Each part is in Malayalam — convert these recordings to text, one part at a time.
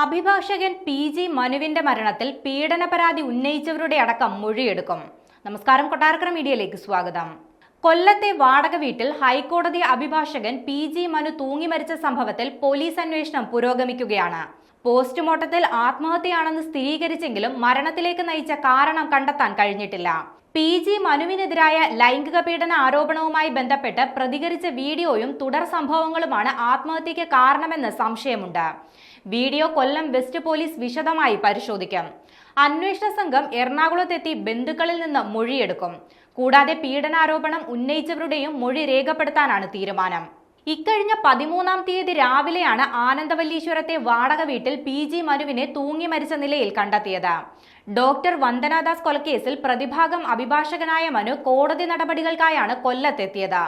അഭിഭാഷകൻ പി.ജി. മനുവിന്റെ മരണത്തിൽ പീഡന പരാതി ഉന്നയിച്ചവരുടെ അടക്കം മൊഴിയെടുക്കും. നമസ്കാരം, കൊട്ടാരക്കര മീഡിയയിലേക്ക് സ്വാഗതം. കൊല്ലത്തെ വാടക വീട്ടിൽ ഹൈക്കോടതി അഭിഭാഷകൻ പി.ജി. മനു തൂങ്ങി മരിച്ച സംഭവത്തിൽ പോലീസ് അന്വേഷണം പുരോഗമിക്കുകയാണ്. പോസ്റ്റ്മോർട്ടത്തിൽ ആത്മഹത്യയാണെന്ന് സ്ഥിരീകരിച്ചെങ്കിലും മരണത്തിലേക്ക് നയിച്ച കാരണം കണ്ടെത്താൻ കഴിഞ്ഞിട്ടില്ല. പി.ജി. മനുവിനെതിരായ ലൈംഗിക പീഡന ആരോപണവുമായി ബന്ധപ്പെട്ട് പ്രതികരിച്ച വീഡിയോയും തുടർ സംഭവങ്ങളുമാണ് ആത്മഹത്യയ്ക്ക് കാരണമെന്ന് സംശയമുണ്ട്. വീഡിയോ കൊല്ലം വെസ്റ്റ് പോലീസ് വിശദമായി പരിശോധിക്കും. അന്വേഷണ സംഘം എറണാകുളത്തെത്തി ബന്ധുക്കളിൽ നിന്ന് മൊഴിയെടുക്കും. കൂടാതെ പീഡനാരോപണം ഉന്നയിച്ചവരുടെയും മൊഴി രേഖപ്പെടുത്താനാണ് തീരുമാനം. ഇക്കഴിഞ്ഞ 13-ാം തീയതി രാവിലെയാണ് ആനന്ദവല്ലീശ്വരത്തെ വാടക വീട്ടിൽ പി.ജി. മനുവിനെ തൂങ്ങി മരിച്ച നിലയിൽ കണ്ടെത്തിയത്. ഡോക്ടർ വന്ദനാദാസ് കൊലക്കേസിൽ പ്രതിഭാഗം അഭിഭാഷകനായ മനു കോടതി നടപടികൾക്കായാണ് കൊല്ലത്തെത്തിയത്.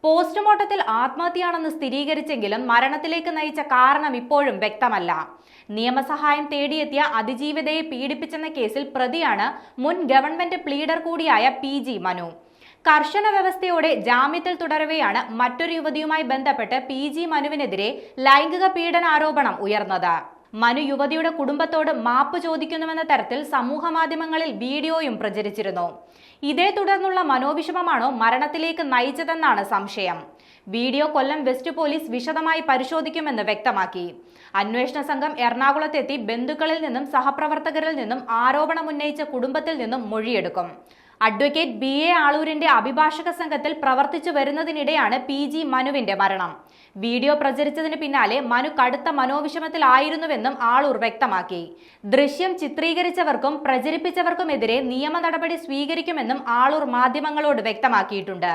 പോസ്റ്റ്മോർട്ടത്തിൽ ആത്മഹത്യയാണെന്ന് സ്ഥിരീകരിച്ചെങ്കിലും മരണത്തിലേക്ക് നയിച്ച കാരണം ഇപ്പോഴും വ്യക്തമല്ല. നിയമസഹായം തേടിയെത്തിയ അതിജീവിതയെ പീഡിപ്പിച്ചെന്ന കേസിൽ പ്രതിയാണ് മുൻ ഗവൺമെന്റ് പ്ലീഡർ കൂടിയായ പി.ജി. മനു. കർശന വ്യവസ്ഥയോടെ ജാമ്യത്തിൽ തുടരവെയാണ് മറ്റൊരു യുവതിയുമായി ബന്ധപ്പെട്ട് പി.ജി. മനുവിനെതിരെ ലൈംഗിക പീഡന ആരോപണം ഉയർന്നത്. മനു യുവതിയുടെ കുടുംബത്തോട് മാപ്പ് ചോദിക്കുന്നുവെന്ന തരത്തിൽ സമൂഹ മാധ്യമങ്ങളിൽ വീഡിയോയും പ്രചരിച്ചിരുന്നു. ഇതേ തുടർന്നുള്ള മനോവിഷമമാണോ മരണത്തിലേക്ക് നയിച്ചതെന്നാണ് സംശയം. വീഡിയോ കൊല്ലം വെസ്റ്റ് പോലീസ് വിശദമായി പരിശോധിക്കുമെന്ന് വ്യക്തമാക്കി. അന്വേഷണ സംഘം എറണാകുളത്തെത്തി ബന്ധുക്കളിൽ നിന്നും സഹപ്രവർത്തകരിൽ നിന്നും ആരോപണമുന്നയിച്ച കുടുംബത്തിൽ നിന്നും മൊഴിയെടുക്കും. അഡ്വക്കേറ്റ് ബി.എ. ആളൂരിന്റെ അഭിഭാഷക സംഘത്തിൽ പ്രവർത്തിച്ചു വരുന്നതിനിടെയാണ് പി.ജി. മനുവിന്റെ മരണം. വീഡിയോ പ്രചരിച്ചതിന് പിന്നാലെ മനു കടുത്ത മനോവിഷമത്തിലായിരുന്നുവെന്നും ആളൂർ വ്യക്തമാക്കി. ദൃശ്യം ചിത്രീകരിച്ചവർക്കും പ്രചരിപ്പിച്ചവർക്കുമെതിരെ നിയമ നടപടി സ്വീകരിക്കുമെന്നും ആളൂർ മാധ്യമങ്ങളോട് വ്യക്തമാക്കിയിട്ടുണ്ട്.